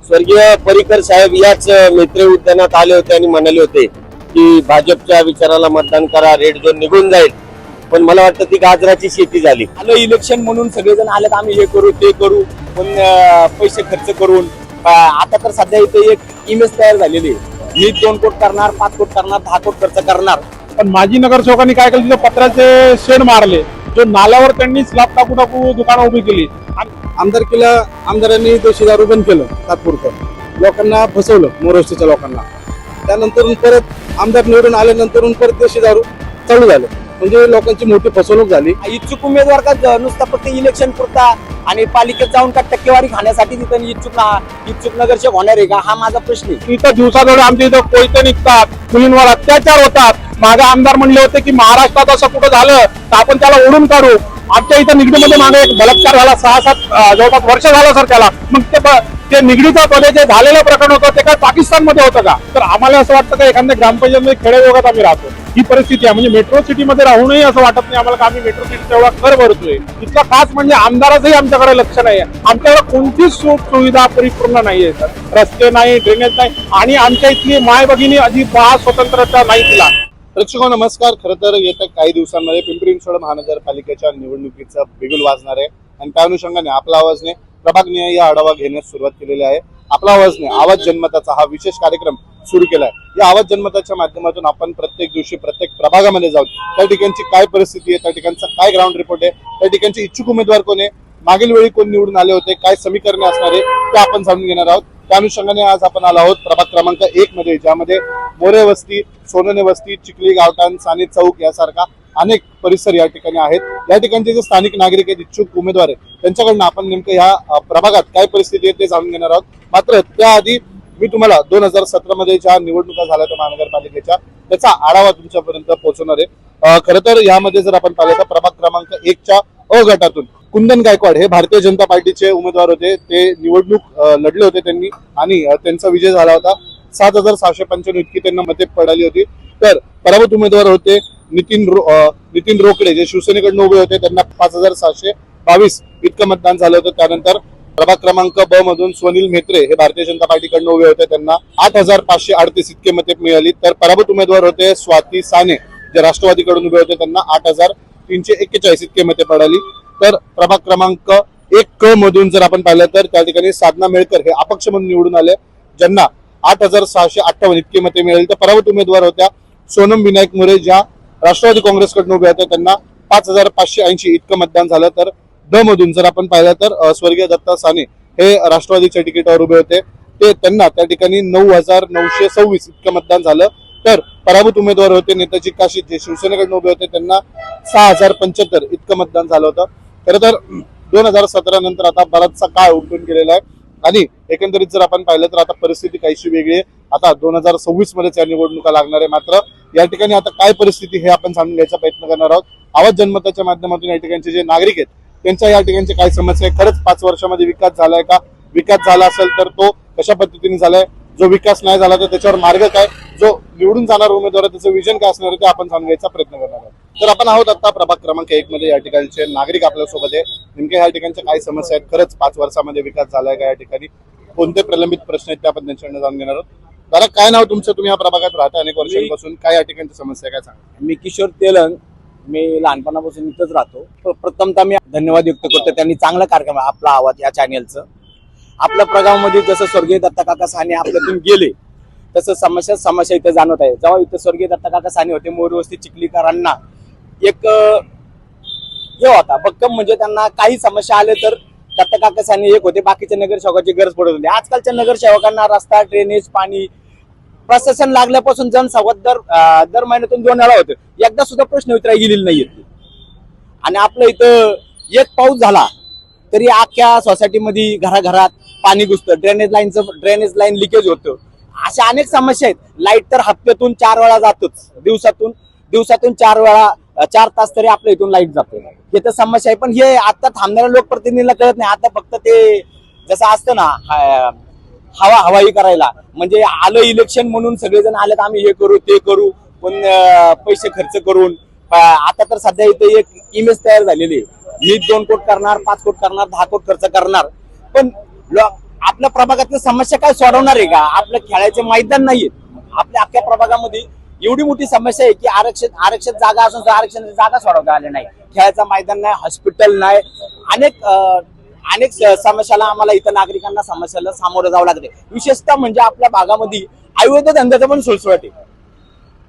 स्वर्गीय पर्रिकर साहेब याच मैत्री उद्यानात आले होते आणि म्हणाले होते की भाजपच्या विचाराला मतदान करा, रेड झोन निघून जाईल. पण मला वाटतं ती गाजराची शेती झाली. आलं इलेक्शन म्हणून सगळेजण आलेत, आम्ही हे करू ते करू, पण पैसे खर्च करून आता तर सध्या इथे एक इमेज तयार झालेली आहे. मी 2 कोट करणार, 5 कोट करणार, 10 कोट खर्च करणार. पण माजी नगरसेवकांनी काय केलं, तिथे पत्राचे शेड मारले, जो नाल्यावर त्यांनी स्लॅब टाकू टाकू दुकानं उभी केली. आमदारकीला आमदारांनी देशी दारू बंद केलं तात्पुरतं, लोकांना फसवलं मोरवस्तीच्या लोकांना. त्यानंतर परत आमदार निवडून आल्यानंतर परत देशी दारू चालू झालं, म्हणजे लोकांची मोठी फसवणूक झाली. इच्छुक उमेदवार का नुसता फक्त इलेक्शन पुरता आणि पालिकेत जाऊन का टक्केवारी खाण्यासाठी तिथं इच्छुक नगरसेवक होणार आहे का, हा माझा प्रश्न आहे. इथं दिवसाजवळ आमच्या इथं कोयते निघतात, मुलींवर अत्याचार होतात. माझे आमदार म्हणले होते की महाराष्ट्रात असं कुठं झालं तर आपण त्याला ओढून काढू. आमच्या इथं निगडीमध्ये मागे एक बलात्कार झाला, 6-7 जवळपास वर्ष झालं सर त्याला. मग ते निगडीचा मध्ये जे झालेलं प्रकरण होतं ते काय पाकिस्तानमध्ये होतं का? तर आम्हाला असं वाटतं का एखाद्या ग्रामपंचायतमध्ये खेडेगावात आम्ही राहतो, ही परिस्थिती आहे. म्हणजे मेट्रो सिटीमध्ये राहूनही असं वाटत नाही आम्हाला की आम्ही मेट्रो सिटी तेवढा कर भरतोय. इतका खास म्हणजे आमदाराचंही आमच्याकडे लक्ष नाही आहे. आमच्याकडे कोणतीच सुविधा परिपूर्ण नाहीये सर. रस्ते नाही, ड्रेनेज नाही, आणि आमच्या इथली माय भगिनी अजिबात स्वतंत्रता नाही तिला. प्रेक्षको नमस्कार. खरं तर येत्या काही दिवसांमध्ये पिंपरी चिंचवड महानगरपालिकेच्या निवडणुकीचं बिगुल वाजणार आहे आणि त्या अनुषंगाने आपला आवाजने प्रभागनिहाय या आढावा घेण्यास सुरुवात केलेली आहे. आपला आवाजने आवाज जनमताचा हा विशेष कार्यक्रम सुरू केलाय. या आवाज जनमताच्या माध्यमातून आपण प्रत्येक दिवशी प्रत्येक प्रभागामध्ये जाऊन त्या ठिकाणची काय परिस्थिती आहे, त्या ठिकाणचा काय ग्राउंड रिपोर्ट आहे, त्या ठिकाणचे इच्छुक उमेदवार कोण आहे, मागील वेळी कोण निवडून आले होते, काय समीकरणे असणार आहे ते आपण जाणून घेणार आहोत. त्या अनुषंगाने आज आपण आलो आहोत प्रभाग क्रमांक 1 मध्ये, ज्यामध्ये मोरे वस्ती, सोनोने वस्ती, चिखली गावठाण, साने चौक यासारखा अनेक परिसर या ठिकाणी आहेत. या ठिकाणचे जे स्थानिक नागरिक आहेत, इच्छुक उमेदवार आहेत, त्यांच्याकडनं आपण नेमकं ह्या प्रभागात काय परिस्थिती आहे ते जाणून घेणार आहोत. मात्र त्याआधी मी तुम्हाला 2017 मध्ये ज्या निवडणुका झाल्या त्या महानगरपालिकेच्या, त्याचा आढावा तुमच्यापर्यंत पोहोचवणार आहे. खरं तर यामध्ये जर आपण पाहिलं तर प्रभाग क्रमांक 1च्या अ गटातून कुंदन गायकवाड हे भारतीय जनता पार्टीचे उमेदवार होते. ते निवडणूक लढले होते त्यांनी आणि त्यांचा विजय झाला होता. 7,695 इतकी त्यांना मते पडली होती. तर पराभूत उमेदवार होते नितीन रोकडे, जे शिवसेनेकडून उभे होते, त्यांना 5,722 इतकं मतदान झालं होतं. त्यानंतर प्रभाग क्रमांक ब मधून स्वनील म्हेत्रे हे भारतीय जनता पार्टीकडून उभे होते, त्यांना 8,538 इतके मते मिळाली. तर पराभूत उमेदवार होते स्वाती साने, जे राष्ट्रवादीकडून उभे होते, त्यांना 8,341 इतके मते पडली. तर प्रभाग क्रमांक 1 क मधून जर आपण पाहिलं तर त्या ठिकाणी साधना मेळकर हे अपक्ष म्हणून निवडून आले, ज्यांना 8,658 इतकी मते मिळाली. तर पराभूत उमेदवार होत्या सोनम विनायक मोरे, ज्या राष्ट्रवादी काँग्रेसकडून उभे होते, त्यांना 5,580 इतकं मतदान झालं. तर ड मधून जर आपण पाहिलं तर स्वर्गीय दत्ता साने हे राष्ट्रवादीच्या तिकीटावर उभे होते, त्यांना त्या ठिकाणी 9,926 इतकं मतदान झालं. तर पराभूत उमेदवार होते नेताजी काशीद, जे शिवसेनेकडून उभे होते, त्यांना 6,075 इतकं मतदान झालं होतं. खरं तर 2017 नंतर आता बराचसा काळ उलटून गेलेला आहे आणि एकंदरीत जर आपण पाहिलं तर आता परिस्थिती काहीशी वेगळी आहे. आता 2026 मध्येच या निवडणुका लागणार आहे. मात्र या ठिकाणी आता काय परिस्थिती हे आपण जाणून घ्यायचा प्रयत्न करणार आहोत. आवाज जनमताच्या माध्यमातून या ठिकाणचे जे नागरिक आहेत त्यांच्या या ठिकाणच्या काय समस्या आहे, खरंच 5 वर्षामध्ये विकास झालाय का, विकास झाला असेल तर तो कशा पद्धतीने झालाय, जो विकास नाही झाला तर त्याच्यावर मार्ग काय, जो निवडून जाणार उमेदवार त्याचं विजन काय असणार आहे ते आपण जाणून घ्यायचा प्रयत्न करणार आहोत. तर आपण आहोत आता प्रभाग क्रमांक 1 मध्ये. या ठिकाणचे नागरिक आपल्यासोबत आहे. नेमक्या या ठिकाणच्या काय समस्या आहेत, खरंच 5 वर्षामध्ये विकास झालाय का, या ठिकाणी कोणते प्रलंबित प्रश्न आहेत ते आपण त्यांच्याकडनं जाणून घेणार आहोत. दादा, काय नाव तुमचं, तुम्ही या प्रभागात राहता अनेक वर्षांपासून, काय या ठिकाणची समस्या काय सांगा. मी किशोर तेलंग, मी लहानपणापासून इथंच राहतो. प्रथमतः मी धन्यवाद व्यक्त करतो, त्यांनी चांगला कार्यक्रम आपला आवाज या चॅनेलचं. आपल्या प्रभागामध्ये जसं स्वर्गीय दत्ता काका साने आपल्यातून गेले तसं समस्या इथं जाणवत आहे. जेव्हा इथं स्वर्गीय दत्ता काका साने होते, मोरवस्ती चिखलीकरांना एक हे होता भक्कम, म्हणजे त्यांना काही समस्या आले तर दत्ता काका साने एक होते, बाकीच्या नगरसेवकाची गरज पडत होती. आजकालच्या नगरसेवकांना रस्ता, ड्रेनेज, पाणी, प्रशासन लागल्यापासून जनसंवाद दर महिन्यातून 2 वेळा होतं. एकदा सुद्धा प्रश्न विचारायला गेलेले नाहीयेत. आणि आपलं इथं एक पाऊस झाला तरी अख्ख्या सोसायटीमध्ये घराघरात पाणी घुसतं, ड्रेनेज लाईन लिकेज होतं. अशा अनेक समस्या आहेत. लाईट तर हप्त्यातून 4 वेळा जातोच, दिवसातून 4 तास तरी आपल्या इथून लाईट जातो. हे तर समस्या आहे. पण हे आता थांबणाऱ्या लोकप्रतिनिधीला कळत नाही. आता फक्त ते जसं असतं ना, हवाई करायला, म्हणजे आलं इलेक्शन म्हणून सगळेजण आलेत, आम्ही हे करू ते करू, पण पैसे खर्च करून आता तर सध्या इथे एक इमेज तयार झालेली आहे. मी 2 कोट करणार, 5 कोट करणार, 10 कोट खर्च करणार. पण आपल्या प्रभागातल्या समस्या काय सोडवणार आहे का? आपलं खेळायचे मैदान नाहीये आपल्या अख्ख्या प्रभागामध्ये. एवढी मोठी समस्या आहे की आरक्षित जागा असून सुद्धा आरक्षणाची जागा सोडवता आली नाही, खेळायचं मैदान नाही, हॉस्पिटल नाही, अनेक समस्याला आम्हाला इथं नागरिकांना समस्याला सामोरं जावं लागते. विशेषतः म्हणजे आपल्या भागामध्ये अवैध धंद्याचा पण सुळसुळाट आहे.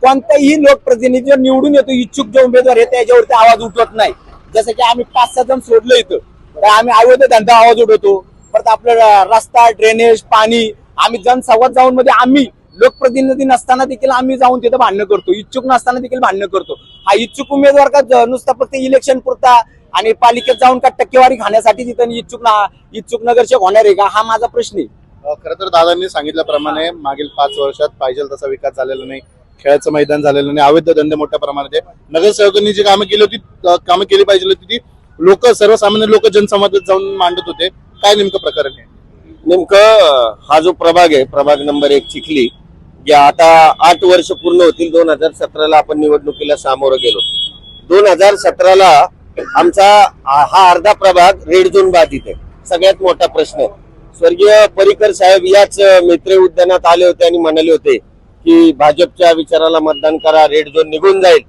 कोणताही लोकप्रतिनिधी निवडून येतो, इच्छुक जे उमेदवार आहे त्याच्यावरती आवाज उठवत नाही. जसं की आम्ही 5-6 जण सोडलो इथं, तर आम्ही अवैध धंदा आवाज उठवतो. परत आपलं रस्ता, ड्रेनेज, पाणी, आम्ही जनसंवाद जाऊन मध्ये आम्ही लोकप्रतिनिधी नसताना देखील आम्ही जाऊन तिथं भांडणं करतो, इच्छुक नसताना देखील भांडणं करतो. हा इच्छुक उमेदवार का नुसता फक्त इलेक्शन पुरता आणि पालिकेत जाऊन का टक्केवारी खाण्यासाठी तिथं इच्छुक नगरसेवक होणार आहे का, हा माझा प्रश्न आहे. खरं तर दादांनी सांगितल्याप्रमाणे मागील 5 वर्षात पाहिजे तसा विकास झालेला नाही, खेळाचं मैदान झालेलं नाही, अवैध धंदे मोठ्या प्रमाणात आहे. नगरसेवकांनी जी कामं केली होती, कामं केली पाहिजे होती ती लोक, सर्वसामान्य लोक जनसंवादात जाऊन मांडत होते. काय नेमकं प्रकरण आहे? नेमकं हा जो प्रभाग आहे, प्रभाग नंबर 1 चिखली, या आता 8 वर्ष पूर्ण होतील. 2017ला आपण निवडणुकीला सामोरं गेलो. 2017ला आमचा हा अर्धा प्रभाग रेड झोन बाधित आहे. सगळ्यात मोठा प्रश्न, स्वर्गीय पर्रिकर साहेब याच मैत्री उद्यानात आले होते आणि म्हणाले होते की भाजपच्या विचाराला मतदान करा, रेड झोन निघून जाईल.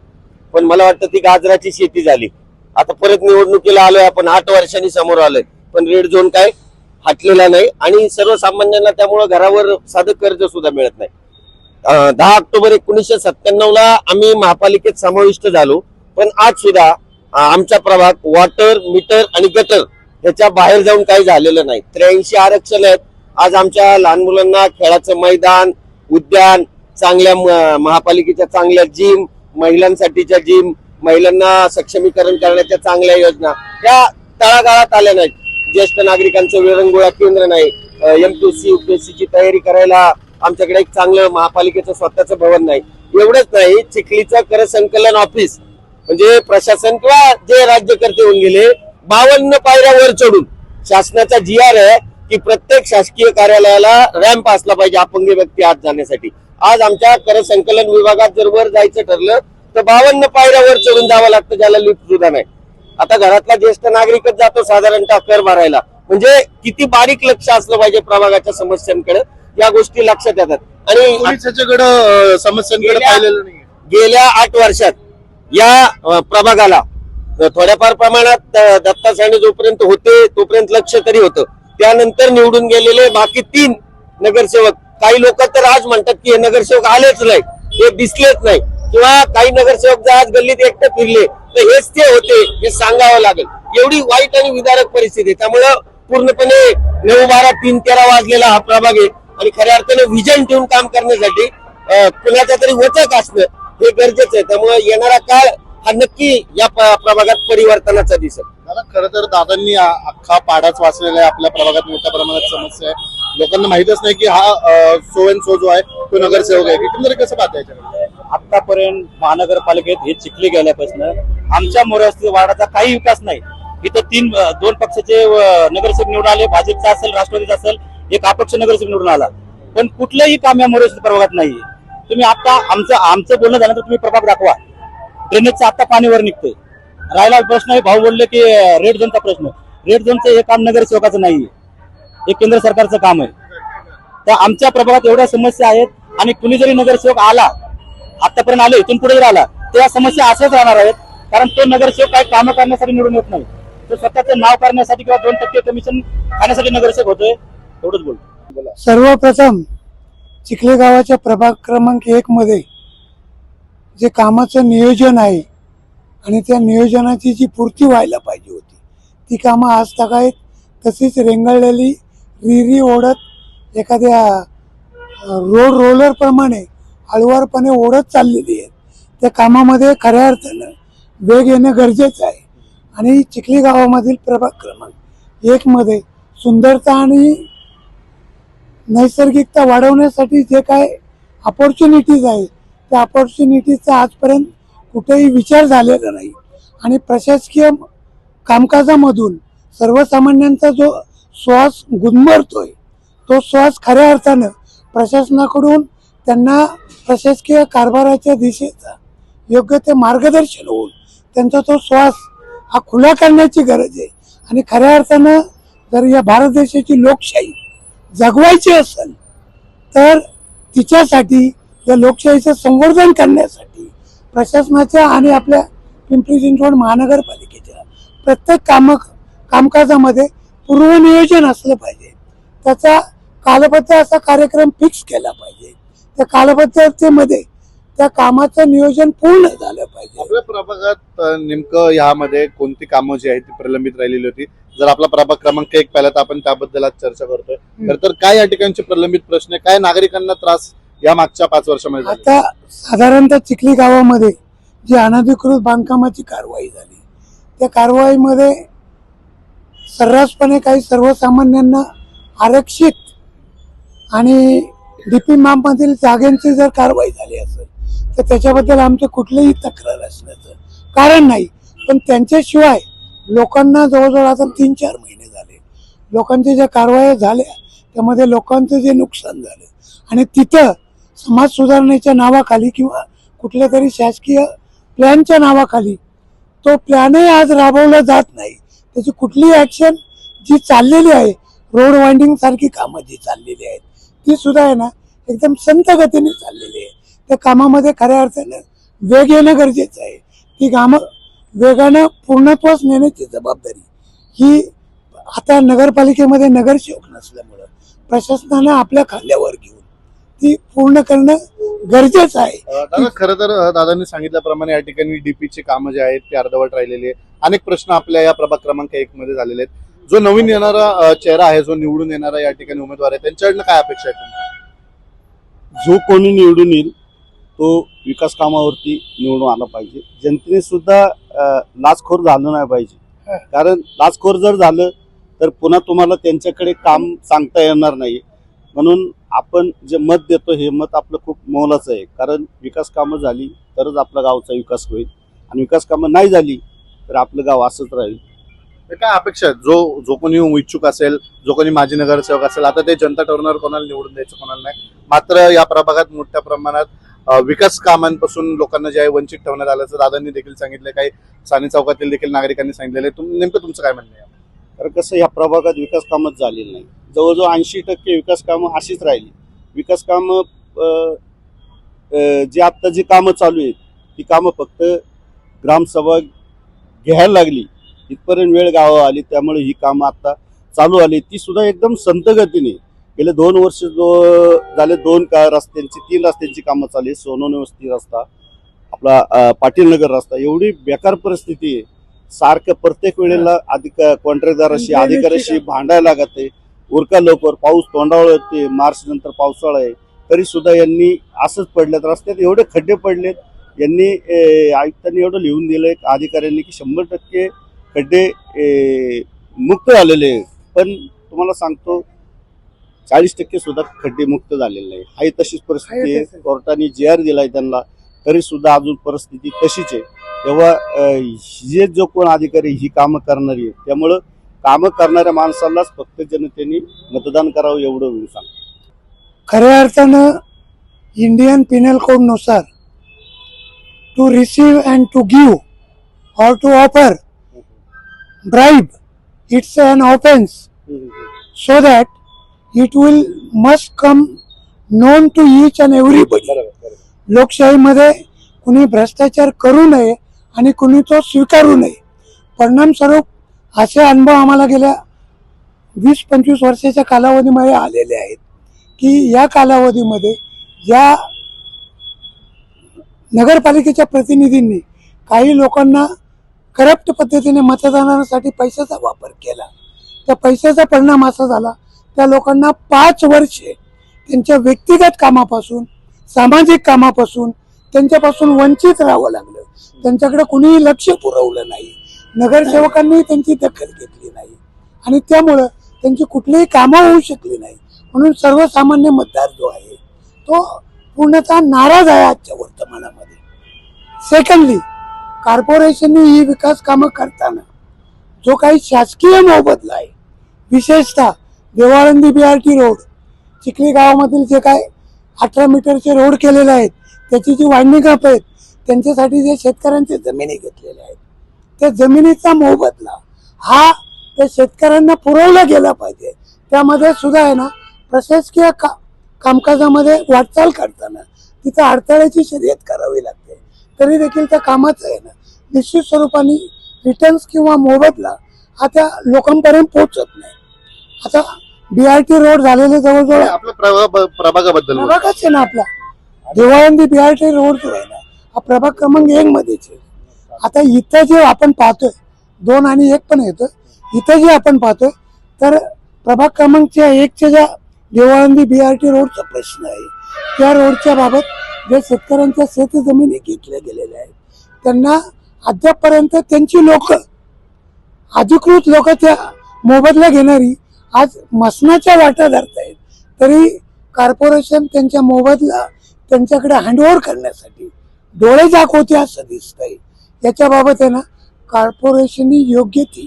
पण मला वाटतं ती गाजराची शेती झाली. आता परत निवडणुकीला आलोय आपण, 8 वर्षांनी समोर आलोय, पण रेड झोन काय हटलेला नाही आणि सर्वसामान्यांना त्यामुळे घरावर साधं कर्ज सुद्धा मिळत नाही. 10 ऑक्टोबर 1997ला आम्ही महापालिकेत समाविष्ट झालो, पण आज सुद्धा आमचा प्रभाग वॉटर, मीटर आणि गटर ह्याच्या बाहेर जाऊन काही झालेलं नाही. 83 आरक्षण आहेत. आज आमच्या लहान मुलांना खेळाचं मैदान, उद्यान, चांगल्या महापालिकेच्या चांगल्या जिम, महिलांसाठीच्या जिम, महिलांना सक्षमीकरण करण्याच्या चांगल्या योजना त्या तळागाळात आल्या नाहीत. ज्येष्ठ नागरिकांचं विरंगुळा केंद्र नाही, MPSC UPSC ची तयारी करायला आमच्याकडे एक चांगलं महापालिकेचं स्वतःचं भवन नाही. एवढंच नाही, चिखलीचं कर संकलन ऑफिस म्हणजे प्रशासन किंवा जे राज्यकर्ते होऊन गेले 52 पायऱ्या वर चढून शासनाचा GR आहे की प्रत्येक शासकीय कार्यालयाला रॅम्प असला पाहिजे अपंग व्यक्ती आत जाण्यासाठी. आज आमच्या कर संकलन विभागात जर वर जायचं ठरलं तर 52 पायऱ्या वर चढून जावं लागतं, ज्याला लिफ्ट सुद्धा नाही. आता घरातला ज्येष्ठ नागरिकच जातो साधारणतः कर भरायला. म्हणजे किती बारीक लक्ष असलं पाहिजे प्रभागाच्या समस्यांकडे, या गोष्टी लक्षात येतात. आणि ह्याच्याकडे समस्यांकडे पाहिलेलं नाही. गेल्या 8 वर्षात या प्रभागाला थोड्याफार प्रमाणात दत्ता साने जोपर्यंत होते तोपर्यंत लक्ष तरी होतं. त्यानंतर निवडून गेलेले बाकी 3 नगरसेवक, काही लोक तर आज म्हणतात की हे नगरसेवक आलेच नाही, हे दिसलेच नाही, किंवा काही नगरसेवक जर आज गल्लीत एकटे फिरले तर हेच ते होते हे सांगावं लागेल. एवढी वाईट आणि विदारक परिस्थिती. त्यामुळं पूर्णपणे 9, 12, 3, 13 वाजलेला हा प्रभाग आहे आणि खऱ्या अर्थाने व्हिजन ठेवून काम करण्यासाठी कुणाचा तरी वचक असणं हे गरजेचं आहे. त्यामुळे येणारा काळ हा नक्की या प्रभागात परिवर्तनाचा दिसेल. खरं तर दादांनी अख्खा पाडाच वाचलेला आहे. आपल्या प्रभागात मोठ्या प्रमाणात समस्या आहे, लोकांना माहितच नाही की हा सो अँड सो जो आहे तो नगरसेवक आहे. एकंदरीत कसं पाहता याच्याकडे? आतापर्यंत महानगरपालिकेत हे चिखली गेल्यापासून आमच्या मोरस्ती वार्डाचा काही विकास नाही. इथं 2 पक्षाचे नगरसेवक निवडून आले, भाजपचा असेल, राष्ट्रवादीचा असेल, एक अपक्ष नगरसेवक निवडून आला, पण कुठलंही काम या मोरस्ती प्रभागात नाही. तुम्ही आता आमचं बोलणं झालं तर तुम्ही प्रभाग दाखवा. ड्रेनेजचं आता पाणीवर निघतंय. राहिला प्रश्न आहे, भाऊ बोलले की रेड झोनचा प्रश्न. रेड झोनचं हे काम नगरसेवकाचं नाहीये, हे केंद्र सरकारचं काम आहे. तर आमच्या प्रभागात एवढ्या समस्या आहेत आणि कुणी जरी नगरसेवक आला, आतापर्यंत आले, इथून पुढे जर आला तर या समस्या अशाच राहणार आहेत. कारण तो नगरसेवक काही कामं करण्यासाठी निवडून येत नाही, तो स्वतःचं नाव करण्यासाठी किंवा 2% कमिशन खाण्यासाठी नगरसेवक होतोय. एवढंच बोलतो. सर्वप्रथम चिखली गावाच्या प्रभाग क्रमांक 1 मध्ये जे कामाचं नियोजन आहे आणि त्या नियोजनाची जी पूर्ती व्हायला पाहिजे होती ती कामं आज तगायत तशीच रेंगाळलेली रिरी ओढत एखाद्या रोलर प्रमाणे हळुवारपणे ओढत चाललेली आहे. त्या कामामध्ये खऱ्या अर्थानं वेग येणं गरजेचं आहे. आणि चिखली गावामधील प्रभाग क्रमांक 1 मध्ये सुंदरता आणि नैसर्गिकता वाढवण्यासाठी जे काय अपॉर्च्युनिटीज आहे त्या अपॉर्च्युनिटीजचा आजपर्यंत कुठेही विचार झालेला नाही. आणि प्रशासकीय कामकाजामधून सर्वसामान्यांचा जो श्वास गुदमरतोय तो श्वास खऱ्या अर्थानं प्रशासनाकडून त्यांना प्रशासकीय कारभाराच्या दिशेचा योग्य ते मार्गदर्शन होऊन त्यांचा तो श्वास हा खुला करण्याची गरज आहे. आणि खऱ्या अर्थानं जर या भारत देशाची लोकशाही जगवायची असेल तर तिच्यासाठी या लोकशाहीचं संवर्धन करण्यासाठी प्रशासनाच्या आणि आपल्या पिंपरी चिंचवड महानगरपालिकेच्या प्रत्येक कामकाजामध्ये पूर्वनियोजन असलं पाहिजे. त्याचा कालबद्ध असा कार्यक्रम फिक्स केला पाहिजे. त्या कालबद्धतेमध्ये त्या कामाचं नियोजन पूर्ण झालं पाहिजे. आपल्या प्रभागात नेमकं यामध्ये कोणती कामं जी आहेत ती प्रलंबित राहिलेली होती? जर आपला प्रभाग क्रमांक 1 पाहिला तर आपण त्याबद्दल आज चर्चा करतोय. तर काय या ठिकाणचे प्रलंबित प्रश्न आहे, काय नागरिकांना त्रास या मागच्या 5 वर्षामध्ये झाले? आता साधारणतः चिखली गावामध्ये जी अनधिकृत बांधकामाची कारवाई झाली त्या कारवाईमध्ये सर्रासपणे काही सर्वसामान्यांना आरक्षित आणि डीपी मधील जागांची जर कारवाई झाली असेल तर त्याच्याबद्दल आमचे कुठलीही तक्रार असण्याचं कारण नाही. पण त्यांच्याशिवाय लोकांना जवळजवळ आता 3-4 महिने झाले लोकांच्या ज्या कारवाया झाल्या त्यामध्ये लोकांचं जे नुकसान झालं आणि तिथं समाज सुधारणेच्या नावाखाली किंवा कुठल्या तरी शासकीय प्लॅनच्या नावाखाली तो प्लॅनही आज राबवला जात नाही. त्याची कुठलीही ऍक्शन जी चाललेली आहे, रोड वाइंडिंग सारखी कामं जी चाललेली आहेत ती सुद्धा आहे ना एकदम संत गतीने चाललेली आहे. त्या कामामध्ये खऱ्या अर्थानं वेग येणं गरजेचं आहे. ती कामं वेगानं पूर्णत्वास नेण्याची जबाबदारी ही आता नगरपालिकेमध्ये नगरसेवक नसल्यामुळं प्रशासनानं आपल्या खांद्यावर घेऊन ती पूर्ण करणं गरजेचं आहे. दादा, खरं तर दादांनी सांगितल्याप्रमाणे या ठिकाणी डीपीची कामं जे आहेत ती अर्धवट राहिलेली आहे. अनेक प्रश्न आपल्या या प्रभाग क्रमांक 1 मध्ये झालेले आहेत. जो नवीन येणारा चेहरा आहे, जो निवडून येणारा या ठिकाणी उमेदवार आहे, त्यांच्याकडनं काय अपेक्षा आहे तुमच्या? जो कोणी निवडून येईल तो विकास कामावरती निवडून आला पाहिजे. जनतेने सुद्धा लाचखोर झालं नाही पाहिजे. कारण लाचखोर जर झालं तर पुन्हा तुम्हाला त्यांच्याकडे काम सांगता येणार नाही. म्हणून आपण जे मत देतो हे मत आपलं खूप मोलाचं आहे. कारण विकास कामं झाली तरच आपल्या गावचा विकास होईल आणि विकास कामं नाही झाली तर आपलं गाव असंच राहील. तर काय अपेक्षा आहेत? जो कोणी इच्छुक असेल, जो कोणी माजी नगरसेवक असेल, आता ते जनता ठरवणार कोणाला निवडून द्यायचं कोणाला नाही. मात्र या प्रभागात मोठ्या प्रमाणात विकास कामांपासून लोकांना जे आहे वंचित ठेवण्यात आल्याचं दादांनी देखील सांगितलं. काही साने चौकातील देखील नागरिकांनी सांगितलेलं आहे. नेमकं तुमचं काय म्हणणं आहे? तर कसं या प्रभागात विकास कामच झालेली नाही. जवळजवळ 80% विकास कामं अशीच राहिली. विकास कामं जी आत्ता जी कामं चालू आहेत ती कामं फक्त ग्रामसभा घ्यायला लागली इथपर्यंत वेळ गावा आली, त्यामुळे ही कामं आता चालू आली. ती सुद्धा एकदम संत गतीने गेले 2 वर्ष झाले 2 रस्त्यांची 3 रस्त्यांची कामं चालू आहे. सोनवणे वस्ती रस्ता, आपला पाटील नगर रस्ता, एवढी बेकार परिस्थिती आहे. सारखं प्रत्येक वेळेला कॉन्ट्रॅक्टदाराशी अधिकाऱ्याशी भांडायला लागत आहे. उरका लवकर, पाऊस तोंडावर येते, मार्च नंतर पावसाळा आहे तरी सुद्धा यांनी असंच पडलेत. रस्त्यात एवढे खड्डे पडलेत. यांनी आयुक्तांनी एवढं लिहून दिलंय अधिकाऱ्यांनी की 100% खड्डे मुक्त झालेले आहे. पण तुम्हाला सांगतो 40% सुद्धा खड्डे मुक्त झालेले नाही. हाही तशीच परिस्थिती आहे. कोर्टाने JR दिलाय त्यांना तरी सुद्धा अजून परिस्थिती तशीच आहे. तेव्हा जे जो कोण अधिकारी ही कामं करणारी आहे त्यामुळं कामं करणाऱ्या माणसालाच फक्त जनतेने मतदान करावं एवढं मी सांगतो. खऱ्या अर्थानं इंडियन पिनल कोड नुसार to receive and to give or to offer bribe, it's an offense, so that it will must come known to each and everybody. लोकशाहीमध्ये कुणी भ्रष्टाचार करू नये आणि कुणी तो स्वीकारू नये. परिणामस्वरूप असे अनुभव आम्हाला गेल्या 20-25 वर्षाच्या कालावधीमध्ये आलेले आहेत की या कालावधीमध्ये या नगरपालिकेच्या प्रतिनिधींनी काही लोकांना करप्ट पद्धतीने मतदानासाठी पैशाचा वापर केला. त्या पैशाचा परिणाम असा झाला त्या लोकांना 5 वर्षे त्यांच्या व्यक्तिगत कामापासून, सामाजिक कामापासून त्यांच्यापासून वंचित राहावं लागलं. त्यांच्याकडे कुणीही लक्ष पुरवलं नाही. नगरसेवकांनी त्यांची दखल घेतली नाही आणि त्यामुळं त्यांची कुठलीही कामं होऊ शकली नाही. म्हणून सर्वसामान्य मतदार जो आहे तो पूर्णतः नाराज आहे आजच्या वर्तमानामध्ये. सेकंडली, कॉर्पोरेशनने ही विकास कामं करताना जो काही शासकीय मोबदला आहे, विशेषतः देवाळंदी BRT रोड, चिखली गावामधील जे काय 18 मीटरचे रोड केलेले आहेत त्याची जी वाइंडिंग अप आहेत त्यांच्यासाठी जे शेतकऱ्यांचे जमिनी घेतलेल्या आहेत त्या जमिनीचा मोबदला हा त्या शेतकऱ्यांना पुरवला गेला पाहिजे. त्यामध्ये सुद्धा आहे ना प्रशासकीय कामकाजामध्ये वाटचाल करताना तिथं अडथळ्याची शर्यत करावी लागते, तरी देखील त्या कामाचं आहे ना निश्चित स्वरूपाने रिटर्न्स किंवा मोबदला हा त्या लोकांपर्यंत पोहोचत नाही. आता BRT रोड झालेले जवळजवळ आपल्या प्रभागाबद्दल बोला. प्रभागच आहे ना आपला देवाळंदी BRT रोड जो आहे ना हा प्रभाग क्रमांक 1 मध्येच आहे. आता इथं जे आपण पाहतोय 2 आणि 1 पण येतं, इथं जे आपण पाहतोय तर प्रभाग क्रमांकच्या 1च्या ज्या देवाळंदी BRT रोडचा प्रश्न आहे त्या रोडच्या बाबत जे शेतकऱ्यांच्या शेतजमिनी घेतल्या गेलेल्या आहेत त्यांना अद्यापपर्यंत त्यांची लोक अधिकृत लोक त्या मोबदला घेणारी आज मसनाच्या वाटा धरतायत, तरी कॉर्पोरेशन त्यांच्या मोबदला त्यांच्याकडे हँडओव्हर करण्यासाठी डोळे दाखवते असं दिसतंय. याच्या बाबत आहे ना कॉर्पोरेशननी योग्य ती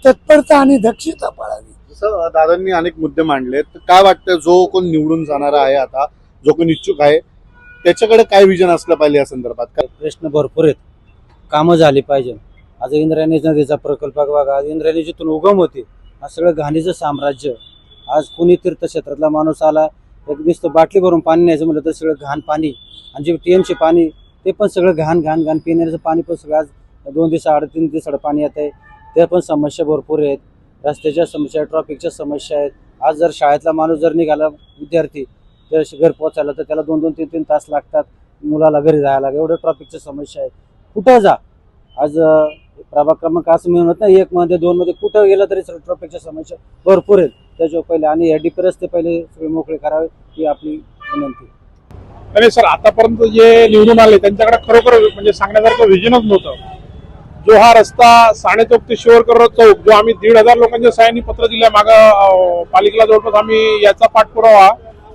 तत्परता आणि दक्षता पाळावी. जसं दादांनी अनेक मुद्दे मांडले, तर काय वाटतं जो कोण निवडून जाणारा आहे आता, जो कोण इच्छुक आहे त्याच्याकडे काय विजन असलं पाहिजे या संदर्भात? काय प्रश्न भरपूर आहेत, कामं झाली पाहिजे. आज इंद्रायणी नदीचा प्रकल्प बघा, आज इंद्रायणी जिथून उगम होते आज सगळं घाणीचं साम्राज्य. आज कुणी तीर्थक्षेत्रातला माणूस आला एक दिवस बाटली भरून पाणी न्यायचं म्हटलं तर सगळं घाण पाणी, आणि जे TMC पाणी ते पण सगळं घाण घाण घाण. पिण्याचं पाणी पण सगळं आज 2 दिवसाआड 3 दिवसाआड पाणी येत आहे. त्या पण समस्या भरपूर आहेत. रस्त्याच्या समस्या, ट्रॉफिकच्या समस्या आहेत. आज जर शाळेतला माणूस जर निघाला विद्यार्थी तर घर पोहोचायला तर त्याला 2-2, 3-3 तास लागतात. मुलाला घरी जायला एवढं ट्रॉफिकच्या समस्या आहेत. कुठं जा आज प्रभाग क्रमांक असं म्हणत नाही 1 मध्ये 2 मध्ये कुठं गेलं तरी ट्रॉफिकच्या समस्या भरपूर आहेत. त्याच्यावर पहिले आणि या DP रस्ते पहिले सगळे मोकळे करावे ही आपली विनंती. नाही सर, आतापर्यंत जे निवडून आले त्यांच्याकडे खरोखर म्हणजे सांगण्यासारखं विजनच नव्हतं. जो हा रस्ता साणे चौक ते शिवरकर चौक जो आम्ही 1,500 लोकांच्या सह्यांनी पत्र दिल्या मागं पालिकेला, जवळपास आम्ही याचा पाठपुरावा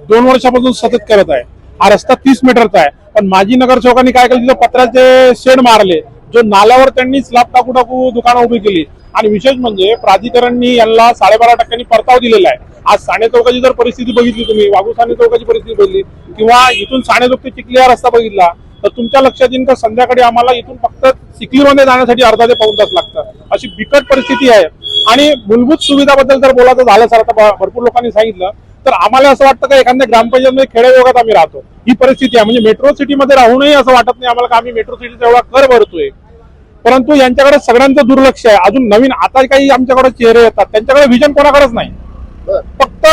2 वर्षापासून सतत करत आहे. हा रस्ता 30 मीटरचा आहे, पण माजी नगरसेवकांनी काय केलं तिथं पत्र्याचे शेड मारले, जो नाल्यावर त्यांनी स्लॅब टाकू दुकानं उभी केली. आणि विशेष म्हणजे प्राधिकरणनी यांना 12.5% परतावा दिलेला आहे. आज साणे चौकाची जर परिस्थिती बघितली तुम्ही, वाघू साणे चौकाची परिस्थिती बघितली किंवा इथून साणे चौक ते चिखली हा रस्ता बघितला तर तुमच्या लक्षात येईल का संध्याकाळी आम्हाला इथून फक्त चिखलीमध्ये जाण्यासाठी अर्धा ते पाऊण तास लागतं. अशी बिकट परिस्थिती आहे. आणि मूलभूत सुविधाबद्दल जर बोलायचं झालं सर, आता भरपूर लोकांनी सांगितलं तर आम्हाला असं वाटतं का एखाद्या ग्रामपंचायतमध्ये खेडेगावात आम्ही राहतो. ही परिस्थिती आहे. म्हणजे मेट्रो सिटीमध्ये राहूनही असं वाटत नाही आम्हाला का आम्ही मेट्रो सिटीचा एवढा कर भरतोय. परंतु यांच्याकडे सगळ्यांचं दुर्लक्ष आहे. अजून नवीन आता काही आमच्याकडे चेहरे येतात, त्यांच्याकडे विजन कोणाकडेच नाही. फक्त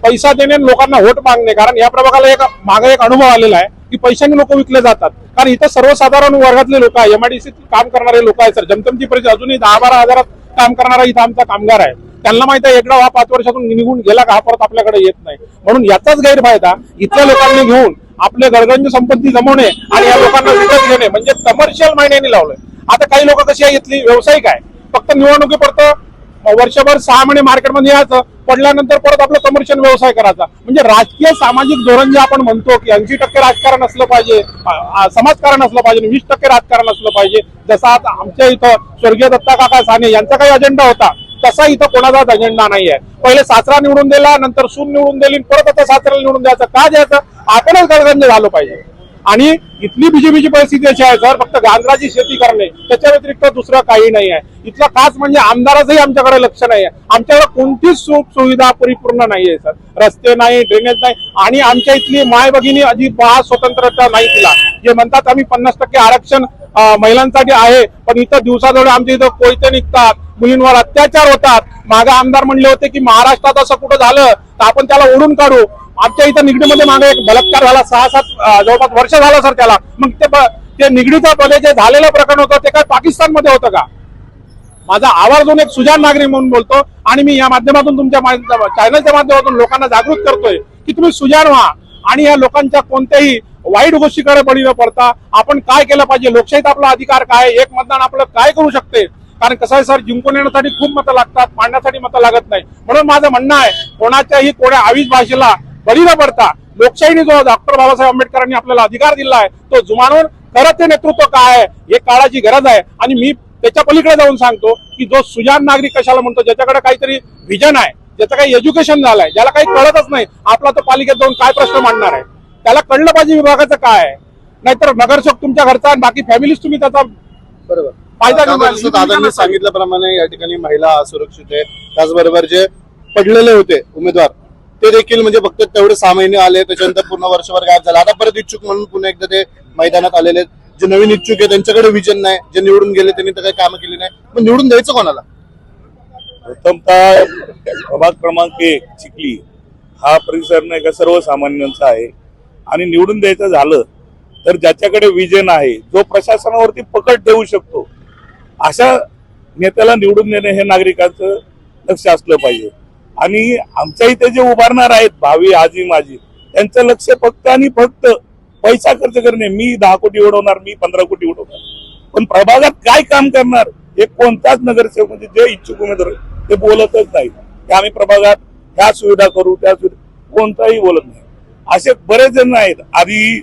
पैसा देणे, लोकांना वोट मागणे. कारण या प्रभागाला मागे एक अनुभव आलेला आहे की पैशाने लोक विकले जातात. कारण इथं सर्वसाधारण वर्गातले लोक आहे, MIDC काम करणारे लोक आहेत सर. जमतमची परिस्थिती अजूनही 10-12 हजारात काम करणारा इथं आमचा कामगार आहे. त्यांना माहिती आहे एकदा हा 5 वर्षातून निघून गेला का हा परत आपल्याकडे येत नाही. म्हणून याचाच गैरफायदा इथल्या लोकांनी घेऊन आपले गरगंज संपत्ती जमवणे आणि या लोकांना विकत घेणे म्हणजे कमर्शियल मायन्याने लावलंय. आता काही लोक कशी आहे इथली व्यावसायिक आहे, फक्त निवडणुकीपुरतं वर्षभर 6 महिने मार्केटमध्ये यायचं, पडल्यानंतर परत आपलं कमर्शियल व्यवसाय करायचा. म्हणजे राजकीय सामाजिक धोरण जे आपण म्हणतो की 80% राजकारण असलं पाहिजे, समाजकारण असलं पाहिजे, 20% राजकारण असलं पाहिजे. जसा आता आमच्या इथं स्वर्गीय दत्ता काका साने यांचा काही अजेंडा होता तसा इथं कोणाचाच अजेंडा नाही आहे. पहिले सासरा निवडून दिला, नंतर सून निवडून दिली, परत आता सासऱ्याला निवडून द्यायचं. का द्यायचं? आपणच गरगंज झालं पाहिजे. आणि इथली बीजेपीची परिस्थिती अशी आहे सर, फक्त गांजराची शेती करणे त्याच्या व्यतिरिक्त दुसरं काही नाही आहे. इथला खास म्हणजे आमदाराचंही आमच्याकडे लक्ष नाही आहे. आमच्याकडे कोणतीच सुख सुविधा परिपूर्ण नाहीये सर. रस्ते नाही, ड्रेनेज नाही. आणि आमच्या इथली माय भगिनी अजिबात स्वतंत्रता नाही तिला. जे म्हणतात आम्ही 50% आरक्षण महिलांसाठी आहे, पण इथं दिवसाजवळ आमच्या इथं कोयते निघतात, मुलींवर अत्याचार होतात. मागे आमदार म्हणले होते की महाराष्ट्रात असं कुठं झालं तर आपण त्याला ओढून काढू. आमच्या इथं निगडीमध्ये मागे एक बलात्कार झाला, 6-7 जवळपास वर्ष झालं सर त्याला. मग ते निगडीचा मध्ये जे झालेलं प्रकरण होतं ते काय पाकिस्तानमध्ये होतं का? माझा आवर्जून एक सुजाण नागरिक म्हणून बोलतो आणि मी या माध्यमातून तुमच्या चॅनलच्या माध्यमातून लोकांना जागृत करतोय की तुम्ही सुजाण व्हा आणि या लोकांच्या कोणत्याही वाईट गोष्टीकडे बळी न पडता आपण काय केलं पाहिजे, लोकशाहीत आपला अधिकार काय, एक मतदान आपलं काय करू शकते. कारण कसं आहे सर, जिंकून येण्यासाठी खूप मतं लागतात, मांडण्यासाठी मतं लागत नाही. म्हणून माझं म्हणणं आहे कोणाच्याही कोण्या आवीज भाषेला बळी न पडता लोकशाहीने जो डॉक्टर बाबासाहेब आंबेडकरांनी आपल्याला अधिकार दिला आहे तो जुमानून खरं ते नेतृत्व काय आहे हे काळाची गरज आहे. आणि मी त्याच्या पलीकडे जाऊन सांगतो की जो सुजाण नागरिक कशाला म्हणतो, ज्याच्याकडे काहीतरी विजन आहे, ज्याचं काही एज्युकेशन झालंय, ज्याला काही कळतच नाही आपला तो पालिकेत जाऊन काय प्रश्न मांडणार आहे, त्याला कळलं पाहिजे विभागाचं काय आहे. नाहीतर नगरसेवक तुमच्या घरचा आणि बाकी फॅमिलीज तुम्ही त्याचा बरोबर फायदा दादांनी सांगितल्याप्रमाणे या ठिकाणी महिला असुरक्षित आहे. त्याचबरोबर जे पडलेले होते उमेदवार ते देखील म्हणजे फक्त तेवढे 6 महिने आले, त्याच्यानंतर पूर्ण वर्षभर गायब झाला. आता परत इच्छुक म्हणून पुन्हा एकदा ते मैदानात आलेले आहेत. जे नवीन इच्छुक आहे त्यांच्याकडे विजन नाही, जे निवडून गेले त्यांनी तर काही कामं केली नाही. मग निवडून द्यायचं कोणाला? प्रथमतः प्रभाग क्रमांक 1 चिखली हा परिसर नाही का सर्वसामान्यांचा आहे आणि निवडून द्यायचं झालं तर ज्याच्याकडे विजन आहे, जो प्रशासनावरती पकड ठेवू शकतो, अशा नेत्याला निवडून देणे हे नागरिकांचं लक्ष असलं पाहिजे. आणि आमच्या इथे जे उभारणार आहेत भावी आजी माझी, त्यांचं लक्ष फक्त आणि फक्त पैसा खर्च करणे. मी 10 कोटी उडवणार, मी 15 कोटी उडवणार, पण प्रभागात काय काम करणार हे कोणताच नगरसेवक म्हणजे जे इच्छुक उमेदवार ते बोलतच नाही की आम्ही प्रभागात ह्या सुविधा करू, त्या सुविधा, कोणताही बोलत नाही. असे बरेच जण आहेत. आधी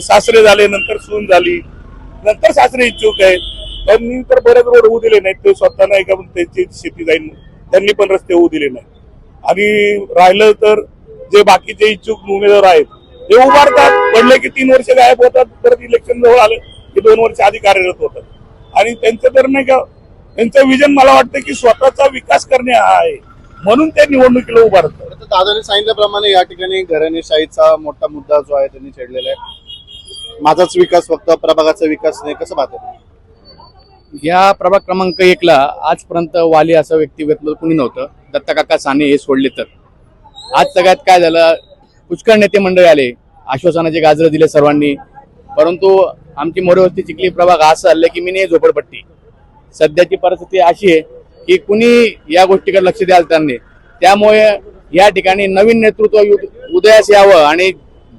सासरे झाले, नंतर सून झाली, नंतर सासरे इच्छुक आहेत. त्यांनी तर बरेच रोड होऊ दिले नाहीत. ते स्वतः नाही का त्यांची शेती जाईल, त्यांनी पण रस्ते होऊ दिले नाही. आणि राहिलं तर जे बाकीचे इच्छुक उमेदवार आहेत ते उभारतात, पडले की 3 वर्ष गायब होतात, परत इलेक्शन जवळ आलं की 2 वर्ष आधी कार्यरत होतात. आणि त्यांचं तर नाही का त्यांचं विजन मला वाटतं की स्वतःचा विकास करणे हा आहे, म्हणून ते निवडणुकीला उभारतात. दादाने सांगितल्याप्रमाणे या ठिकाणी घराणेशाहीचा मोठा मुद्दा जो आहे त्यांनी छेडलेला आहे. माझाच विकास फक्त, प्रभागाचा विकास नाही. कसं पाहतात? या प्रभाग क्रमांक 1ला आजपर्यंत वाली असं व्यक्तिगत कुणी नव्हतं. दत्ता काका साने हे सोडले तर आज सगळ्यात काय झालं, पुष्कळ नेते मंडळी आले, आश्वासनाचे गाजरं दिले सर्वांनी, परंतु आमची मोरेवस्ती चिखली प्रभाग असं आले की मी नाही झोपडपट्टी. सध्याची परिस्थिती अशी आहे की कुणी या गोष्टीकडे लक्ष द्यायला तयार नाही. त्यामुळे या ठिकाणी नवीन नेतृत्व उदयास यावं आणि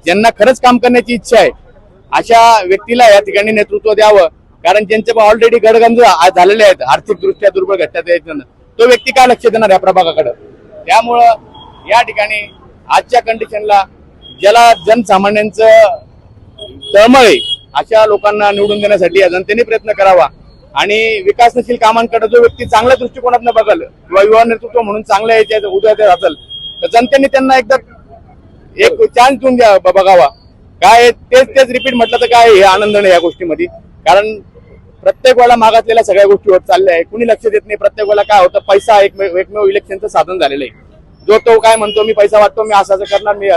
ज्यांना खरंच काम करण्याची इच्छा आहे अशा व्यक्तीला या ठिकाणी नेतृत्व द्यावं. कारण ज्यांचे ऑलरेडी गडगंज झालेले आहेत, आर्थिकदृष्ट्या दुर्बळ घटक, तो व्यक्ती काय लक्ष देणार या प्रभागाकडे? त्यामुळं या ठिकाणी आजच्या कंडिशनला ज्याला जनसामान्यांचं तळमळ आहे अशा लोकांना निवडून देण्यासाठी जनतेने प्रयत्न करावा. आणि विकासशील कामांकडे जो व्यक्ती चांगल्या दृष्टिकोनातून बघल किंवा युवा नेतृत्व म्हणून चांगल्या याच्यात उद्या असेल तर जनतेने त्यांना एकदा एक चान्स देऊन द्या, बघावा. काय तेच रिपीट म्हटलं तर काय हे आनंद नाही या गोष्टीमध्ये. कारण प्रत्येक वेळेला मागासलेल्या सगळ्या गोष्टी होत चालल्या आहे, कुणी लक्ष देत नाही. प्रत्येक वेळेला काय होतं, पैसा एकमेव इलेक्शनचं साधन झालेलं आहे. जो तो काय म्हणतो मी पैसा वाटतो, मी असं करणार, मी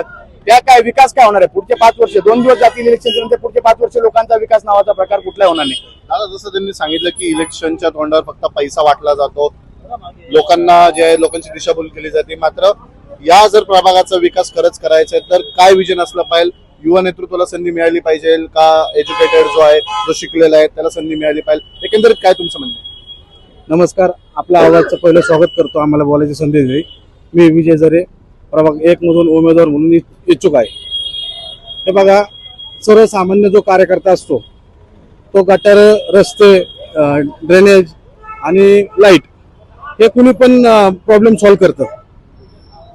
त्या काय विकास काय होणार आहे पुढचे 5 वर्ष? 2 दिवस जातील इलेक्शनच्या नंतर, पुढचे 5 वर्ष लोकांचा विकास नावाचा प्रकार कुठला होणार नाही. आता जसं त्यांनी सांगितलं की इलेक्शनच्या तोंडावर फक्त पैसा वाटला जातो, लोकांना जे लोकांची दिशाभूल केली जाते. मात्र या जर प्रभागाचा विकास खरंच करायचा आहे तर काय विजन असलं पाहिजे? युवा नेतृत्वाला संधी मिळाली पाहिजे का? एज्युकेटेड जो आहे, जो शिकलेला आहे, त्याला संधी मिळाली पाहिजे? एकंदरीत काय तुमचं म्हणणं आहे? नमस्कार, आपल्या आवाजचं पहिलं स्वागत करतो. आम्हाला बोलायची संधी दिली. मी विजय जरे, प्रभाग 1 मधून उमेदवार म्हणून इच्छुक आहे. हे बघा, सर्वसामान्य जो कार्यकर्ता असतो तो गटर, रस्ते, ड्रेनेज आणि लाईट हे कुणी पण प्रॉब्लेम सॉल्व्ह करतं.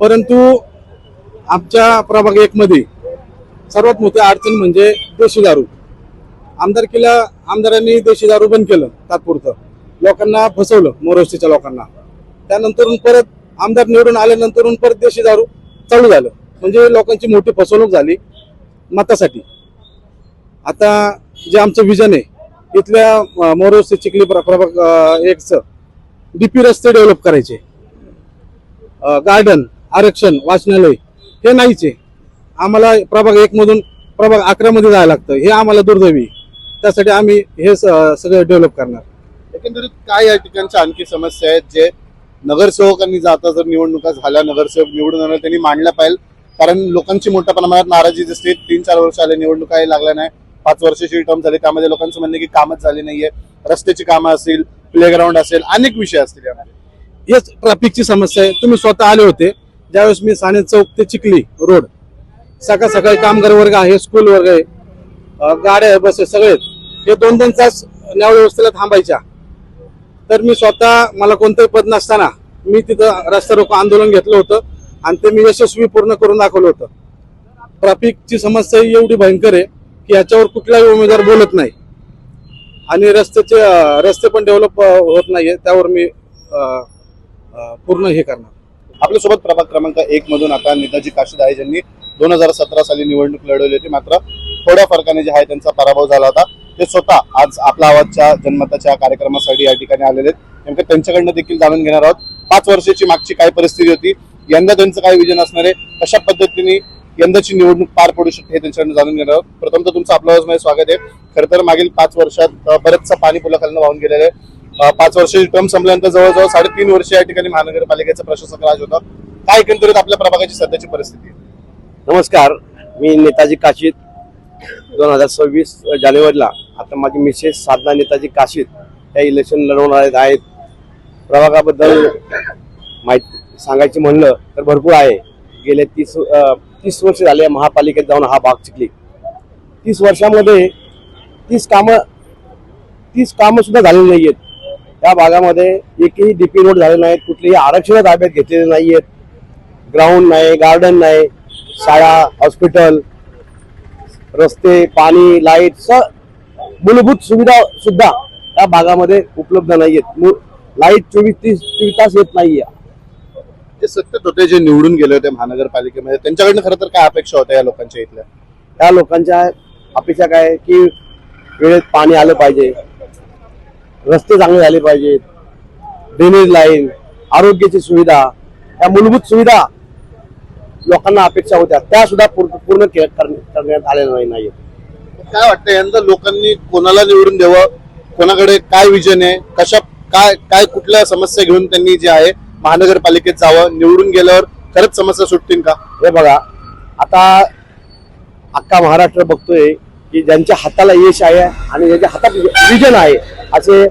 परंतु आमच्या प्रभाग 1 मध्ये सर्वात मोठी अडचण म्हणजे देशी दारू. आमदारांनी देशी दारू बंद केलं तात्पुरतं, लोकांना फसवलं, मोरवस्तीच्या लोकांना. त्यानंतर परत आमदार निवडून आल्यानंतर परत देशी दारू चालू झालं, म्हणजे लोकांची मोठी फसवणूक झाली मतासाठी. आता जे आमचं विजन आहे, इथल्या मोरवस्ती चिखली प्रभाग 1चं डीपी रस्ते डेव्हलप करायचे, गार्डन, आरक्षण, वाचनालय हे नाहीच आहे. आम्हाला प्रभाग 1 मधून प्रभाग 11 मध्ये जायला लागतं, हे आम्हाला दुर्दैवी. त्यासाठी आम्ही हे सगळं डेव्हलप करणार. एकंदरीत काय या ठिकाणच्या आणखी समस्या आहेत जे नगरसेवकांनी जाता जर निवडणुका झाल्या, नगरसेवक निवडून आले त्यांनी मांडल्या पाहिजे? कारण लोकांची मोठ्या प्रमाणात नाराजी दिसते. 3-4 वर्ष आले, निवडणुकाही लागल्या नाही. 5 वर्षाची टर्म झाली, त्यामध्ये लोकांचं म्हणणं की कामच झाली नाहीये. रस्त्याची कामं असतील, प्लेग्राऊंड असेल, अनेक विषय असतील यामध्ये. हेच ट्रॅफिकची समस्या आहे. तुम्ही स्वतः आले होते ज्यावेळेस मी साने चौक ते चिखली रोड, सकाळी कामगार वर्ग आहे, स्कूल वर्ग आहे, गाड्या, बसेस सगळे हे 2-2 तास न्यायव्यवस्थेला थांबायच्या. तर मी स्वतः, मला कोणतंही पद नसताना मी तिथं रस्ता रोको आंदोलन घेतलं होतं आणि ते मी यशस्वी पूर्ण करून दाखवलं होतं. ट्रॅफिकची समस्या एवढी भयंकर आहे की याच्यावर कुठलाही उमेदवार बोलत नाही आणि रस्ते पण डेव्हलप होत नाहीये. त्यावर मी पूर्ण हे करणार. आपल्यासोबत प्रभाग क्रमांक 1 मधून आता नेताजी काशीद आहे, ज्यांनी 2017 साली निवडणूक लढवली होती. मात्र थोड्या फरकाने जे आहे त्यांचा पराभव झाला होता. ते स्वतः आज आपला आवाजच्या जनमताच्या कार्यक्रमासाठी या ठिकाणी आलेले आहेत. नेमकं त्यांच्याकडनं देखील जाणून घेणार आहोत 5 वर्षाची मागची काय परिस्थिती होती, यंदा त्यांचं काय विजन असणार आहे, कशा पद्धतीने यंदाची निवडणूक पार पडू शकते हे त्यांच्याकडून जाणून घेणार आहोत. प्रथम तर तुमचं आपल्या आवाजमध्ये स्वागत आहे. खरं तर मागील 5 वर्षात बरंचसं पाणी पुलाखालनं वाहून गेलेलं आहे. 5 वर्षाची टर्म संपल्यानंतर जवळजवळ 3.5 वर्ष या ठिकाणी महानगरपालिकेचा प्रशासक राज होता. काय एकंदरीत आपल्या प्रभागाची सध्याची परिस्थिती आहे? नमस्कार, मी नेताजी काशीद. 2026 जानेवारीला आता माझी मिसेस साधना नेताजी काशीद या इलेक्शन लढवणार आहेत. प्रभागाबद्दल माहिती सांगायची म्हणलं तर भरपूर आहे. गेले 30 वर्ष झाले महापालिकेत जाऊन हा भाग चिखली. 30 वर्षामध्ये 30 कामं सुद्धा झालेली नाही आहेत. त्या भागामध्ये एकही डीपी रोड झाले नाहीत, कुठलेही आरक्षण ताब्यात घेतलेले नाही आहेत. ग्राउंड नाही, गार्डन नाही, शाळा, हॉस्पिटल, रस्ते, पाणी, लाईट मूलभूत सुविधा सुद्धा या भागामध्ये उपलब्ध नाही आहेत. लाईट 24 तास येत नाहीये. जे सत्तेत होते, जे निवडून गेले होते महानगरपालिकेमध्ये, त्यांच्याकडनं खरं तर काय अपेक्षा होत्या या लोकांच्या इथल्या? त्या लोकांच्या अपेक्षा काय की वेळेत पाणी आलं पाहिजे, रस्ते चांगले झाले पाहिजेत, ड्रेनेज लाईन, आरोग्याची सुविधा, या मूलभूत सुविधा लोकांना अपेक्षा होत्या, त्या सुद्धा पूर्ण करण्यात आलेल्या नाही. काय वाटतं यंदा लोकांनी कोणाला निवडून द्यावं, कोणाकडे काय विजन आहे, काय कुठल्या समस्या घेऊन त्यांनी जे आहे महानगरपालिकेत जावं, निवडून गेल्यावर खरंच समस्या सुटतील का? हे बघा, आता अख्खा महाराष्ट्र बघतोय की ज्यांच्या हाताला यश आहे आणि ज्यांच्या हातात विजन आहे असे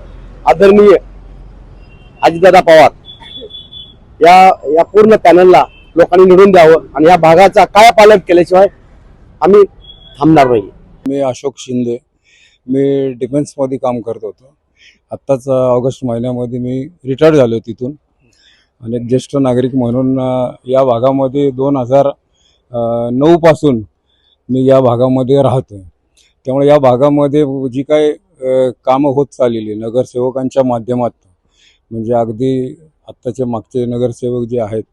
आदरणीय अजितदादा पवार या पूर्ण पॅनलला लोकांनी निवडून द्यावं आणि या भागाचा कायापालट केल्याशिवाय आम्ही थांबणार नाही. मी अशोक शिंदे, मी डिफेन्समध्ये काम करत होतो. आत्ताच ऑगस्ट महिन्यामध्ये मी रिटायर्ड झालो तिथून आणि एक ज्येष्ठ नागरिक म्हणून या भागामध्ये 2009 पासून मी या भागामध्ये राहतो. त्यामुळे या भागामध्ये जी काय कामं होत चाललेली नगरसेवकांच्या माध्यमातून, म्हणजे अगदी आत्ताचे मागचे नगरसेवक जे आहेत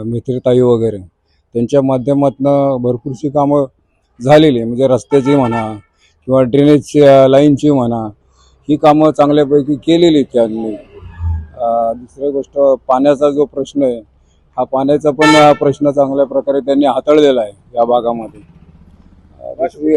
मित्रताई वगैरे, त्यांच्या माध्यमातून भरपूरशी कामं झालेली, म्हणजे रस्त्याची म्हणा किंवा ड्रेनेज लाईनची म्हणा, ही कामं चांगल्यापैकी केलेली त्यांनी. दुसरी गोष्ट, पाण्याचा जो प्रश्न आहे, हा पाण्याचा पण प्रश्न चांगल्या प्रकारे त्यांनी हाताळलेला आहे या भागामध्ये.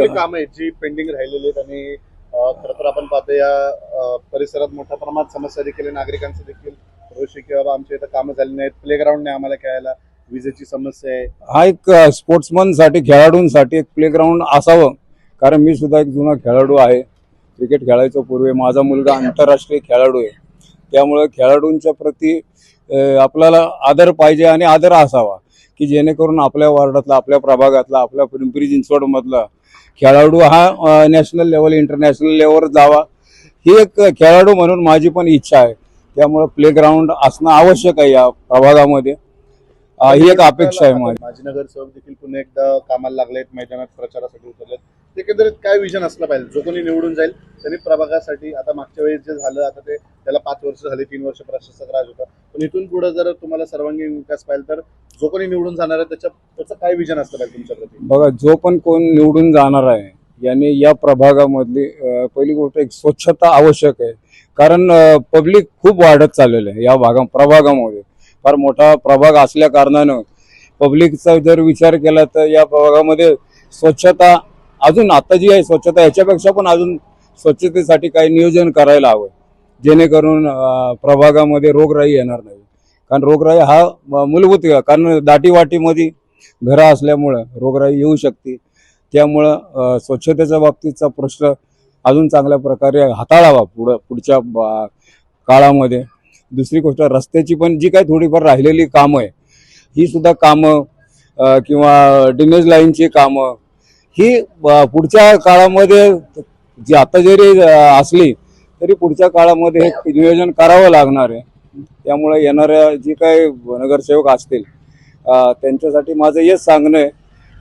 कामं आहेत जी पेंडिंग राहिलेली आहेत आणि खरं तर आपण पाहतो या परिसरात मोठ्या प्रमाणात समस्या देखील आहे. नागरिकांचं देखील रोष की बाबा आमच्या इथं कामं झाली नाहीत, प्लेग्राऊंड नाही आम्हाला खेळायला, विजेची समस्या आहे. हा एक स्पोर्ट्समनसाठी, खेळाडूंसाठी एक प्लेग्राऊंड असावं. कारण मी सुद्धा एक जुना खेळाडू आहे, क्रिकेट खेळायचो पूर्वी. माझा मुलगा आंतरराष्ट्रीय खेळाडू आहे. त्यामुळे खेळाडूंच्या प्रती आपल्याला आदर पाहिजे आणि आदर असावा की जेणेकरून आपल्या वार्डातला, आपल्या प्रभागातला, आपल्या पिंपरी चिंचवडमधला खेळाडू हा नॅशनल लेवल, इंटरनॅशनल लेवलवर जावा, ही एक खेळाडू म्हणून माझी पण इच्छा आहे. त्यामुळे प्लेग्राऊंड असणं आवश्यक आहे या प्रभागामध्ये, ही एक अपेक्षा आहे माझी. माजी नगरसेवक देखील पुन्हा एकदा कामाला लागलेत, मैदानात प्रचारासाठी उतरलेत. एकंदरीत काय विजन असलं पाहिजे? जो कोणी निवडून जाईल त्यांनी प्रभागासाठी, आता मागच्या वेळेस जे झालं, आता ते त्याला 5 वर्ष झाले, 3 वर्ष प्रशासक राज होता, पण इथून पुढे जर तुम्हाला सर्वांगीण विकास पाहिजे तर जो कोणी निवडून जाणार आहे त्याचं काय विजन असलं पाहिजे तुमच्या प्रती? बघा, जो पण कोण निवडून जाणार आहे याने या प्रभागामधली पहिली गोष्ट एक स्वच्छता आवश्यक आहे. कारण पब्लिक खूप वाढत चाललेलं आहे या प्रभागामध्ये. फार मोठा प्रभाग असल्या कारणानं पब्लिकचा जर विचार केला तर या प्रभागामध्ये स्वच्छता अजून, आता जी आहे स्वच्छता, याच्यापेक्षा पण अजून स्वच्छतेसाठी काही नियोजन करायला हवं, जेणेकरून प्रभागामध्ये रोगराई येणार नाही. कारण रोगराई हा मूलभूत, कारण दाटीवाटीमध्ये घरं असल्यामुळं रोगराई येऊ शकते. त्यामुळं स्वच्छतेच्या बाबतीतचा प्रश्न अजून चांगल्या प्रकारे हाताळावा पुढच्या काळामध्ये. दुसरी गोष्ट, रस्त्याची पण जी काही थोडीफार राहिलेली कामं आहे, ही सुद्धा कामं किंवा ड्रेनेज लाईनची कामं ही पुढच्या काळामध्ये, जी आता जरी असली तरी पुढच्या काळामध्ये हे नियोजन करावं लागणार आहे. त्यामुळे येणाऱ्या जी काही नगरसेवक असतील त्यांच्यासाठी माझं हेच सांगणं आहे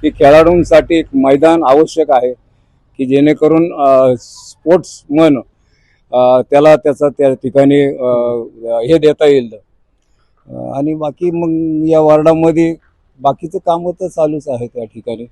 की खेळाडूंसाठी एक मैदान आवश्यक आहे की जेणेकरून स्पोर्ट्समन त्याला त्याचा त्या ठिकाणी हे देता येईल. आणि बाकी मग या वार्डामध्ये बाकीचं कामं तर चालूच आहे त्या ठिकाणी.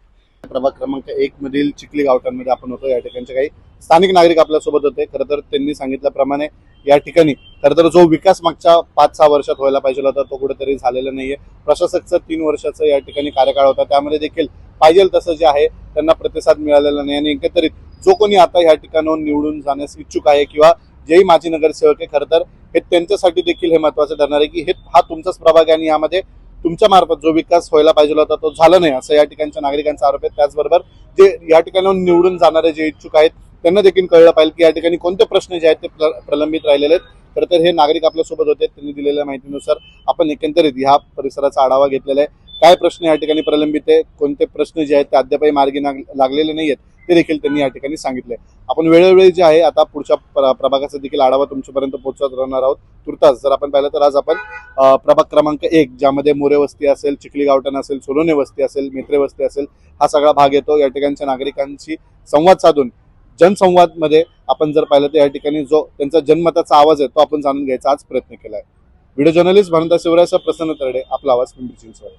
प्रभाग क्रमांक 1 मधील चिखली गावठाणमध्ये आपण होतो. या ठिकाणचे काही स्थानिक नागरिक आपल्यासोबत होते. खरं तर त्यांनी सांगितल्याप्रमाणे या ठिकाणी खरं तर जो विकास मागच्या 5-6 वर्षात व्हायला पाहिजे होता तो कुठेतरी झालेला नाहीये. प्रशासकचं 3 वर्षाचं या ठिकाणी कार्यकाळ होता, त्यामध्ये देखील पाहिजे तसं जे आहे त्यांना प्रतिसाद मिळालेला नाही. आणि एकंदरीत जो कोणी आता या ठिकाणाहून निवडून जाण्यास इच्छुक आहे किंवा जेही माजी नगरसेवक आहे, खरं तर हे त्यांच्यासाठी देखील हे महत्वाचं ठरणार आहे की हा तुमचाच प्रभाग आहे आणि यामध्ये तुमच्या मार्फत जो विकास व्हायला पाहिजे होता तो झाला नाही, असं या ठिकाणच्या नागरिकांचा आरोप आहे. त्याचबरोबर जे या ठिकाणाहून निवडून जाणारे जे इच्छुक आहेत त्यांना देखील कळलं पाहिजे की या ठिकाणी कोणते प्रश्न जे आहेत ते प्रलंबित राहिलेले आहेत. खरं तर हे नागरिक आपल्यासोबत होते, त्यांनी दिलेल्या माहितीनुसार आपण एकंदरीत ह्या परिसराचा आढावा घेतलेला आहे. काय प्रश्न या ठिकाणी प्रलंबित आहे, कोणते प्रश्न जे आहेत ते अद्यापही मार्गी लागलेले नाही आहेत ते देखील त्यांनी या ठिकाणी सांगितले. आपण वेळोवेळी जे आहे आता पुढच्या प्रभागाचा देखील आढावा तुमच्यापर्यंत पोहोचवत राहणार आहोत. तुर्तास जर आपण पाहिलं तर आज आपण प्रभाग क्रमांक 1 ज्यामध्ये मोरे वस्ती असेल, चिखली गावठण असेल, सोलोने वस्ती असेल, मेत्रे वस्ती असेल, हा सगळा भाग येतो. या ठिकाणच्या नागरिकांशी संवाद साधून जनसंवाद मध्ये आपण जर पाहिलं तर या ठिकाणी जो त्यांचा जनमताचा आवाज आहे तो आपण जाणून घ्यायचा आज प्रयत्न केला आहे. व्हिडिओ जर्नलिस्ट भरंता शिवराय, प्रसन्न तरडे, आपला आवाज पिंपरी चिंचवड.